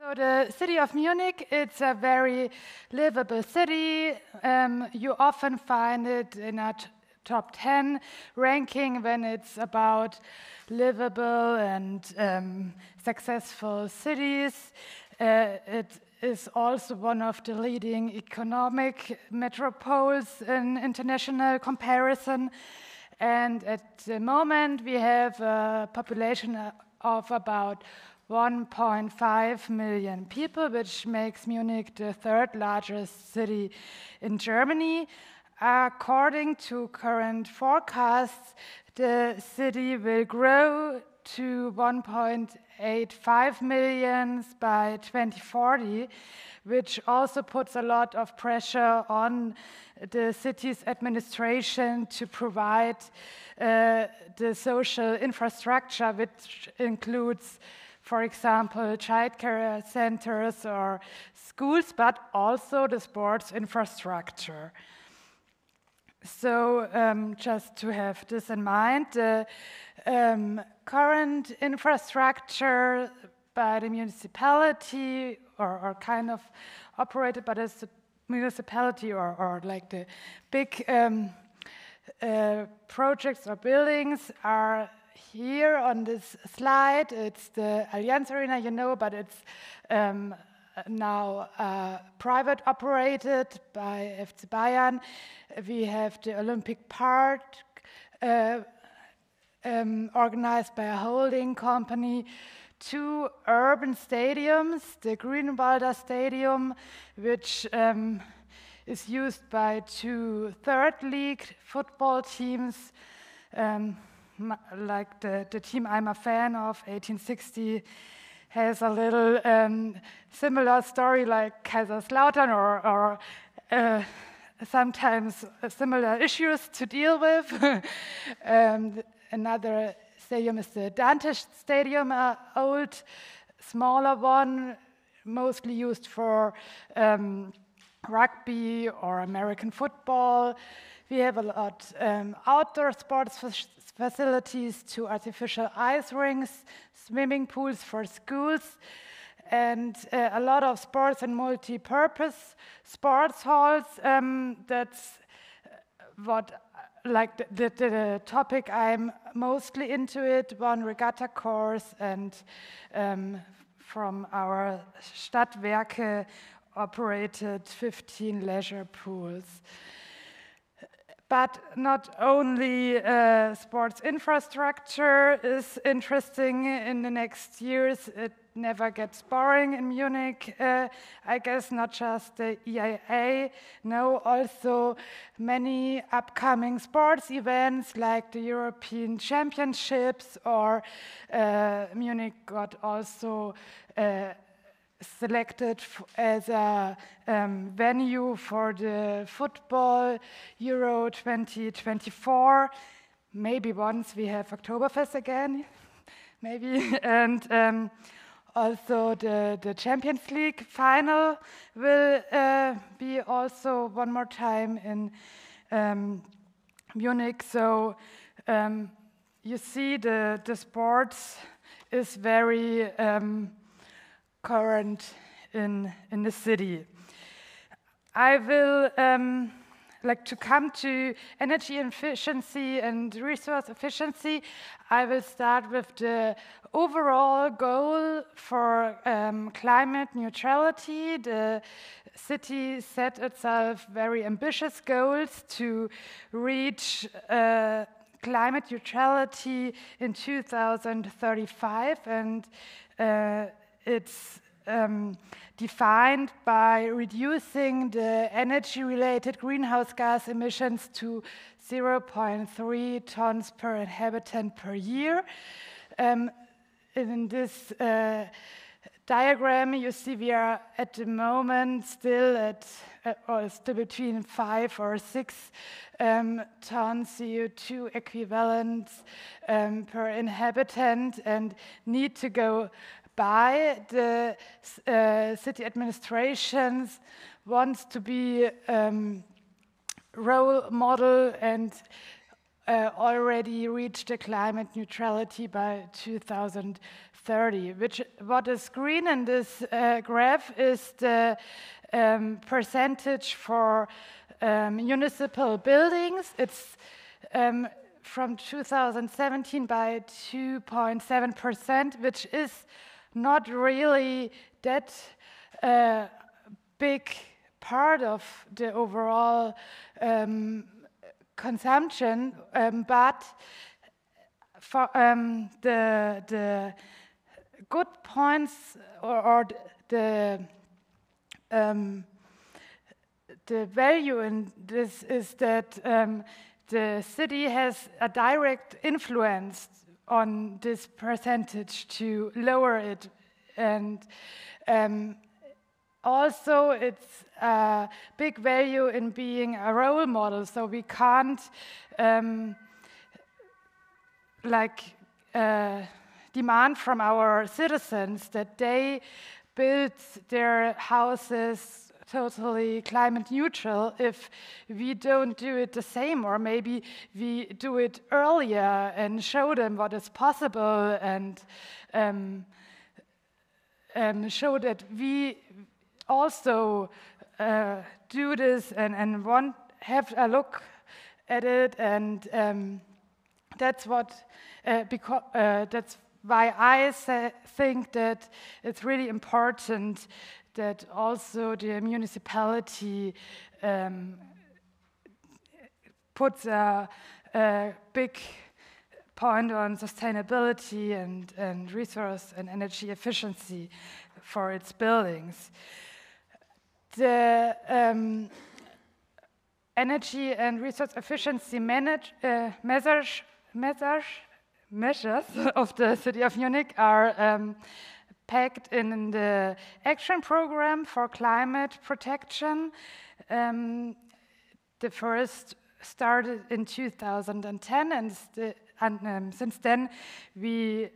So the city of Munich, it's a very livable city. You often find it in a top 10 ranking when it's about livable and successful cities. It is also one of the leading economic metropoles in international comparison. And at the moment, we have a population of about 1.5 million people, which makes Munich the third largest city in Germany. According to current forecasts, the city will grow to 1.85 million by 2040, which also puts a lot of pressure on the city's administration to provide the social infrastructure, which includes, for example, childcare centers or schools, but also the sports infrastructure. So just to have this in mind, the current infrastructure by the municipality or kind of operated by the municipality or like the big projects or buildings are here on this slide. It's the Allianz Arena, you know, but it's now private operated by FC Bayern. We have the Olympic Park organized by a holding company. Two urban stadiums, the Grünwalder Stadium, which is used by two third league football teams, like the team I'm a fan of, 1860, has a little similar story like Kaiserslautern or sometimes similar issues to deal with. Another stadium is the Dante Stadium, an old, smaller one, mostly used for rugby or American football. We have a lot outdoor sports facilities, two artificial ice rinks, swimming pools for schools, and a lot of sports and multi-purpose sports halls. That's what, like the topic I'm mostly into it, one regatta course and from our Stadtwerke operated 15 leisure pools. But not only sports infrastructure is interesting in the next years, it never gets boring in Munich. I guess not just the EIA, no, also many upcoming sports events like the European Championships, or Munich got also selected as a venue for the football Euro 2024. Maybe once we have Oktoberfest again, maybe. And also the Champions League final will be also one more time in Munich. So you see the sports is very current in the city. I will like to come to energy efficiency and resource efficiency. I will start with the overall goal for climate neutrality. The city set itself very ambitious goals to reach climate neutrality in 2035, and it's defined by reducing the energy-related greenhouse gas emissions to 0.3 tons per inhabitant per year. In this diagram, you see we are at the moment still at, or still between 5 or 6 tons CO2 equivalents per inhabitant, and need to go by. The city administrations wants to be role model and already reach the climate neutrality by 2030. What is green in this graph is the percentage for municipal buildings. It's from 2017 by 2.7%, which is not really that big part of the overall consumption, but for the good points or the value in this is that the city has a direct influence on this percentage to lower it, and also it's a big value in being a role model. So we can't demand from our citizens that they build their houses totally climate neutral if we don't do it the same, or maybe we do it earlier and show them what is possible, and show that we also do this and have a look at it, and that's what that's why I think that it's really important that also the municipality puts a big point on sustainability and resource and energy efficiency for its buildings. The energy and resource efficiency measures of the City of Munich are packed in the action program for climate protection. The first started in 2010, and since then we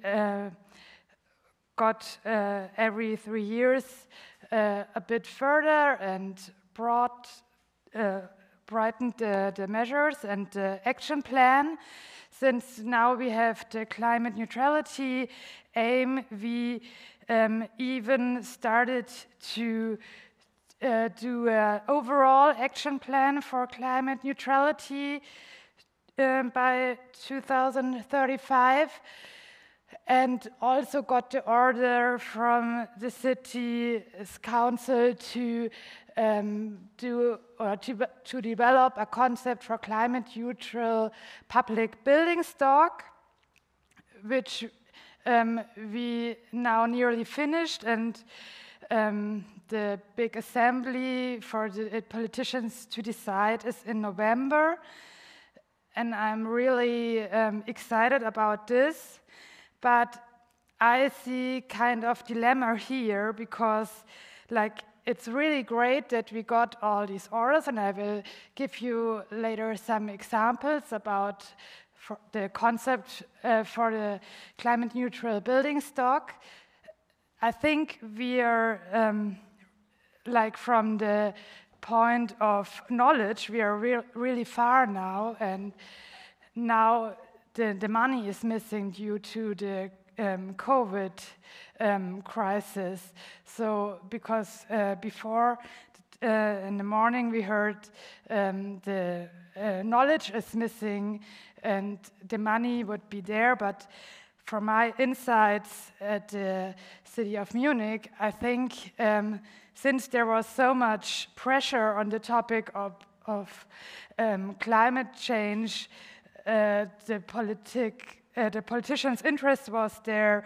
got every 3 years a bit further and brightened the measures and the action plan. Since now we have the climate neutrality aim, we even started to do an overall action plan for climate neutrality by 2035, and also got the order from the city's council to develop a concept for climate neutral public building stock, which we now nearly finished, and the big assembly for the politicians to decide is in November. And I'm really excited about this, but I see kind of dilemma here, because it's really great that we got all these orders, and I will give you later some examples about the concept for the climate neutral building stock. I think we are from the point of knowledge, we are really far now, and now the money is missing due to the COVID crisis. So because before in the morning we heard the knowledge is missing and the money would be there, but from my insights at the City of Munich, I think since there was so much pressure on the topic of climate change, the politicians' interest was there.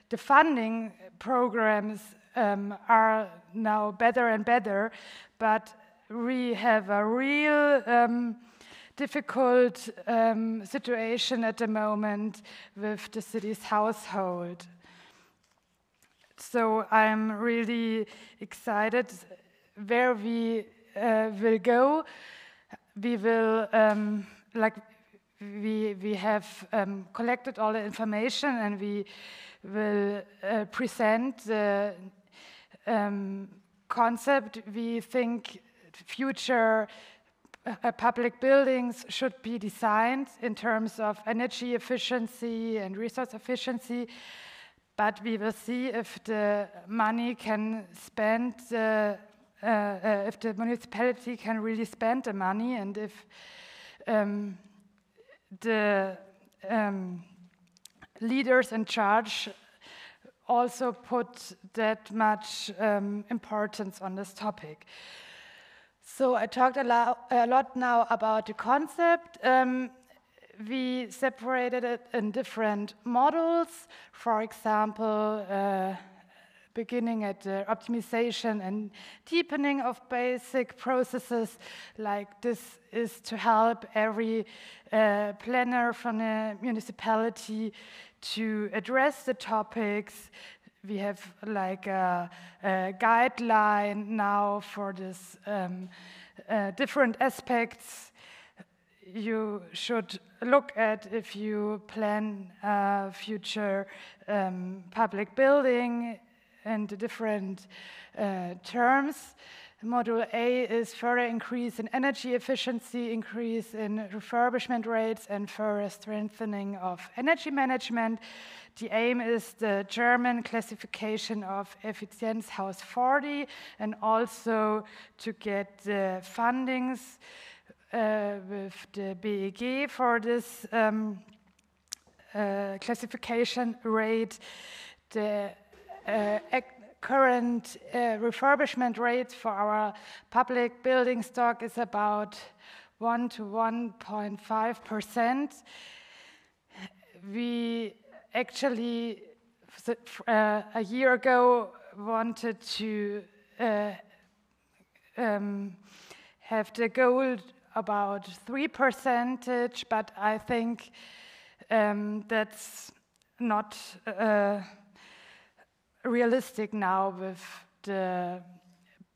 The funding programs are now better and better, but we have a real difficult situation at the moment with the city's household. So I'm really excited where we will go. We will we have collected all the information, and we will present the concept we think future public buildings should be designed in terms of energy efficiency and resource efficiency, but we will see if the money can spend, if the municipality can really spend the money, and if the leaders in charge also put that much importance on this topic. So I talked a lot now about the concept. We separated it in different models. For example, beginning at the optimization and deepening of basic processes, like this is to help every planner from the municipality to address the topics. We have like a guideline now for this different aspects you should look at if you plan a future public building and the different terms. Module A is further increase in energy efficiency, increase in refurbishment rates, and further strengthening of energy management. The aim is the German classification of Effizienzhaus 40, and also to get the fundings with the BEG for this classification rate. The current refurbishment rate for our public building stock is about 1 to 1.5%. We actually, a year ago, wanted to have the goal about 3%, but I think that's not realistic now with the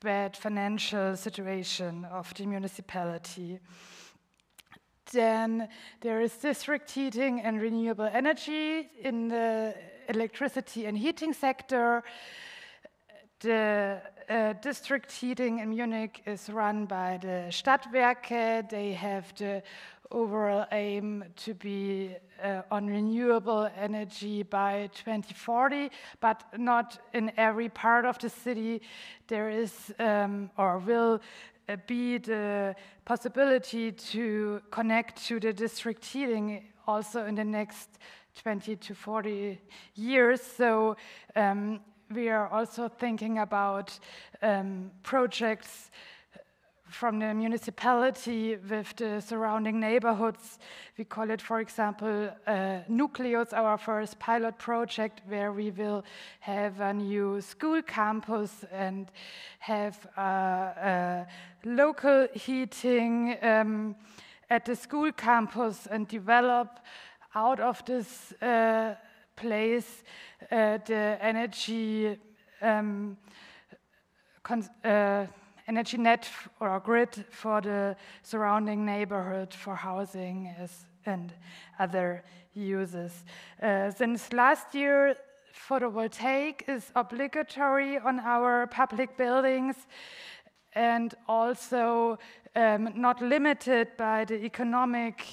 bad financial situation of the municipality. Then there is district heating and renewable energy in the electricity and heating sector. The district heating in Munich is run by the Stadtwerke. They have the overall aim to be on renewable energy by 2040, but not in every part of the city. There is or will be the possibility to connect to the district heating also in the next 20 to 40 years. So we are also thinking about projects from the municipality with the surrounding neighborhoods. We call it, for example, Nucleus, our first pilot project, where we will have a new school campus and have local heating at the school campus and develop out of this place the energy energy net or grid for the surrounding neighborhood for housing and other uses. Since last year, photovoltaic is obligatory on our public buildings and also not limited by the economic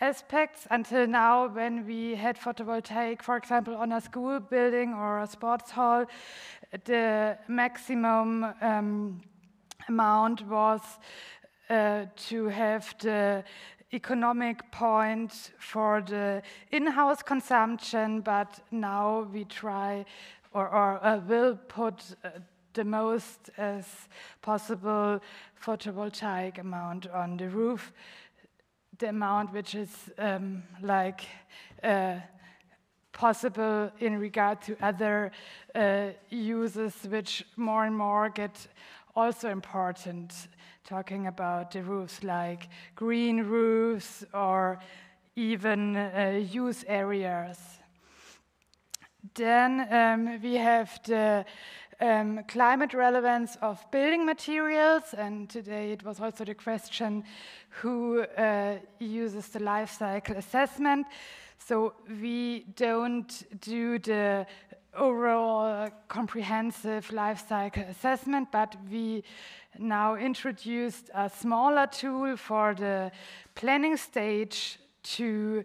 aspects. Until now, when we had photovoltaic, for example, on a school building or a sports hall, the maximum amount was to have the economic point for the in-house consumption, but now we try or will put the most as possible photovoltaic amount on the roof, the amount which is possible in regard to other uses which more and more get also important, talking about the roofs like green roofs or even use areas. Then we have the climate relevance of building materials, and today it was also the question who uses the life cycle assessment. So we don't do the overall comprehensive life cycle assessment, but we now introduced a smaller tool for the planning stage to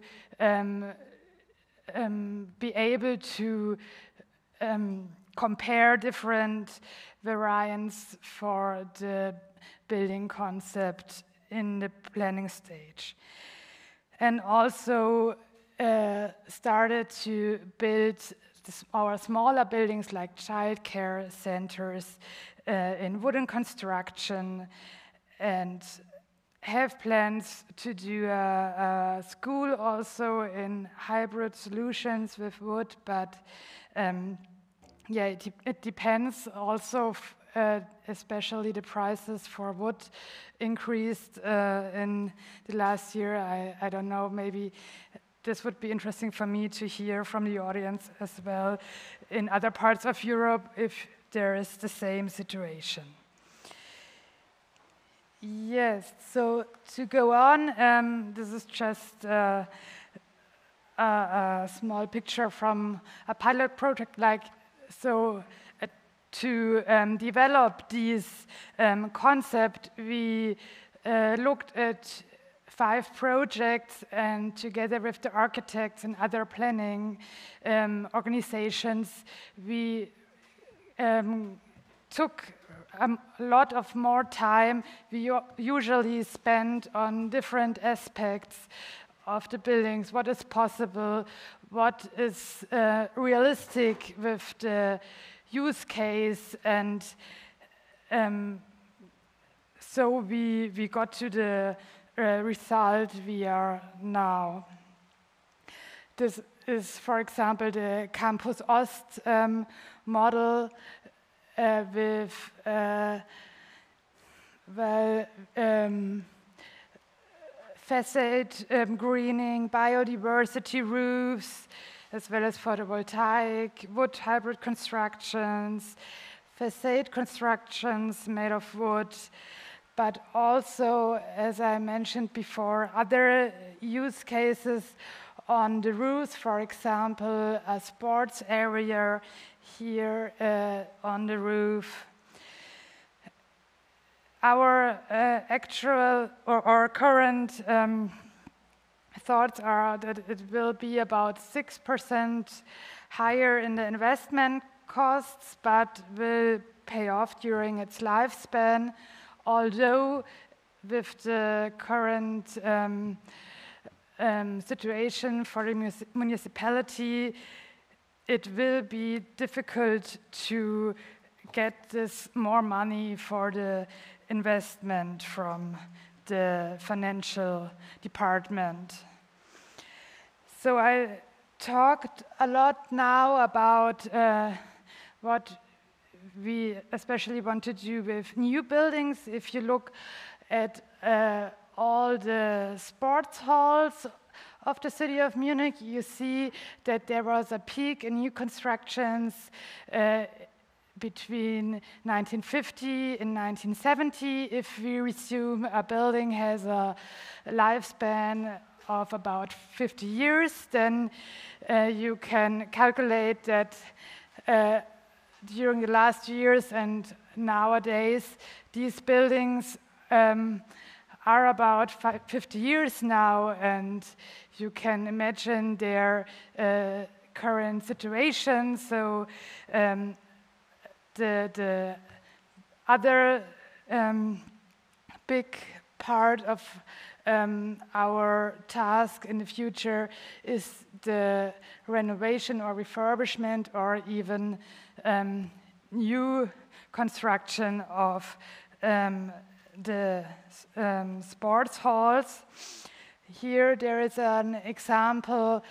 be able to compare different variants for the building concept in the planning stage. And also started to build our smaller buildings like childcare centers in wooden construction, and have plans to do a school also in hybrid solutions with wood, but yeah, it depends also, especially the prices for wood increased in the last year. I don't know, maybe this would be interesting for me to hear from the audience as well in other parts of Europe if there is the same situation. Yes, so to go on, this is just a small picture from a pilot project. To develop this concept, we looked at 5 projects, and together with the architects and other planning organizations, we took a lot of more time we usually spend on different aspects of the buildings, what is possible, what is realistic with the use case, and so we got to the result we are now. This is, for example, the Campus Ost model with facade greening, biodiversity roofs, as well as photovoltaic, wood hybrid constructions, facade constructions made of wood, but also, as I mentioned before, other use cases on the roofs, for example, a sports area here on the roof. Our actual or current thoughts are that it will be about 6% higher in the investment costs, but will pay off during its lifespan, although with the current situation for the municipality, it will be difficult to get this more money for the investment from the financial department. So I talked a lot now about what we especially want to do with new buildings. If you look at all the sports halls of the city of Munich, you see that there was a peak in new constructions between 1950 and 1970. If we assume a building has a lifespan of about 50 years, then you can calculate that during the last years and nowadays, these buildings are about 50 years now, and you can imagine their current situation. So the other big part of our task in the future is the renovation or refurbishment or even new construction of the sports halls. Here there is an example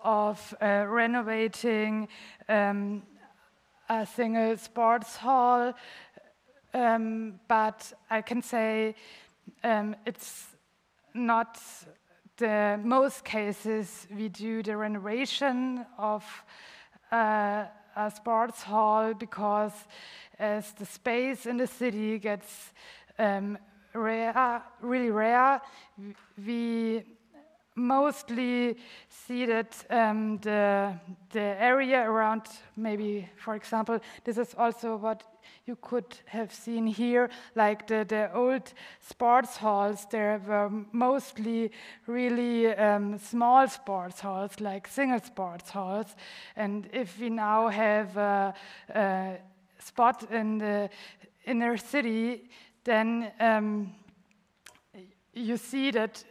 of renovating a single sports hall, but I can say it's not the most cases we do the renovation of a sports hall, because as the space in the city gets really rare, we mostly see that the area around, maybe, for example, this is also what you could have seen here, like the old sports halls. There were mostly really small sports halls, like single sports halls. And if we now have a spot in the inner city, then you see that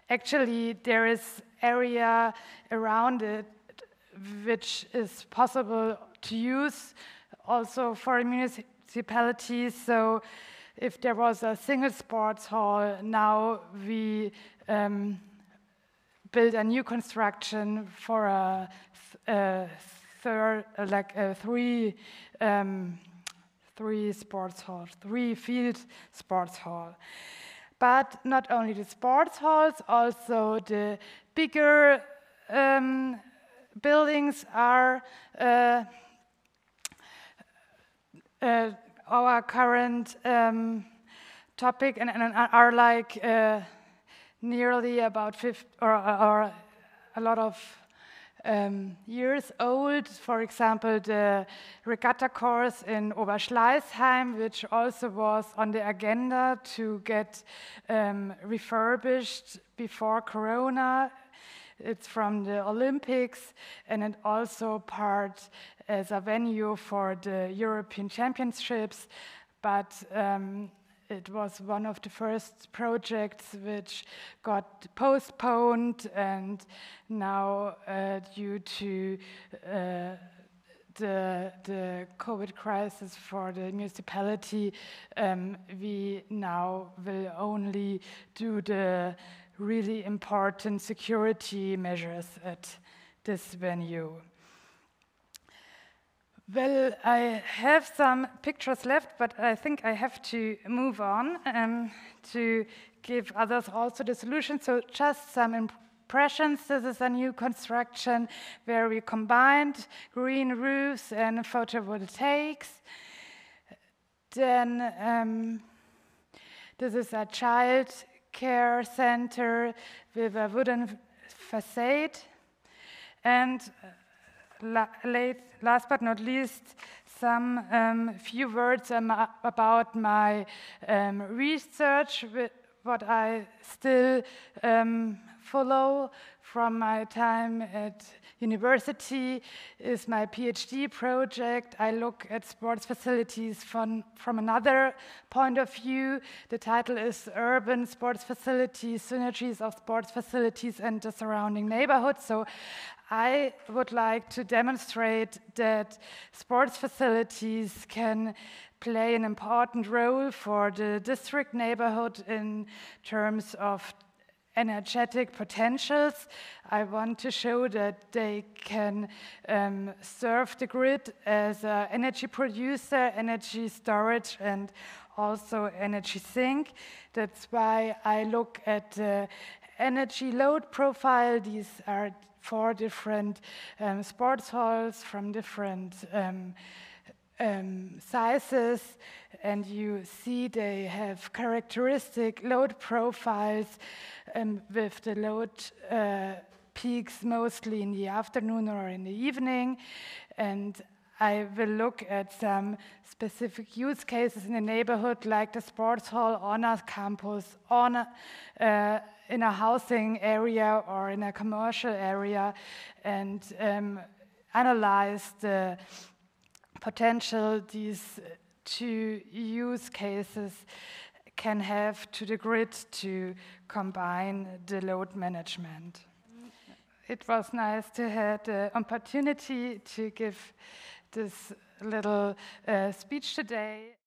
actually there is area around it which is possible to use also for municipalities. So if there was a single sports hall, now we build a new construction for a three sports hall, 3 field sports hall. But not only the sports halls, also the bigger buildings are our current topic, and are like nearly about 50 or a lot of years old. For example, the regatta course in Oberschleißheim, which also was on the agenda to get refurbished before Corona. It's from the Olympics, and it also part as a venue for the European Championships, but it was one of the first projects which got postponed, and now due to the COVID crisis for the municipality, we now will only do the really important security measures at this venue. Well, I have some pictures left, but I think I have to move on to give others also the solution. So just some impressions. This is a new construction where we combined green roofs and photovoltaics. Then this is a child care center with a wooden facade. And last but not least, some few words about my research, what I still follow from my time at university is my PhD project. I look at sports facilities from another point of view. The title is Urban Sports Facilities, Synergies of Sports Facilities and the Surrounding Neighborhood. So I would like to demonstrate that sports facilities can play an important role for the district neighborhood in terms of energetic potentials. I want to show that they can serve the grid as an energy producer, energy storage, and also energy sink. That's why I look at the energy load profile. These are 4 different sports halls from different sizes, and you see they have characteristic load profiles with the load peaks mostly in the afternoon or in the evening. And I will look at some specific use cases in the neighborhood, like the sports hall on a campus, in a housing area or in a commercial area, and analyze the potential these 2 use cases can have to the grid to combine the load management. It was nice to have the opportunity to give this little speech today.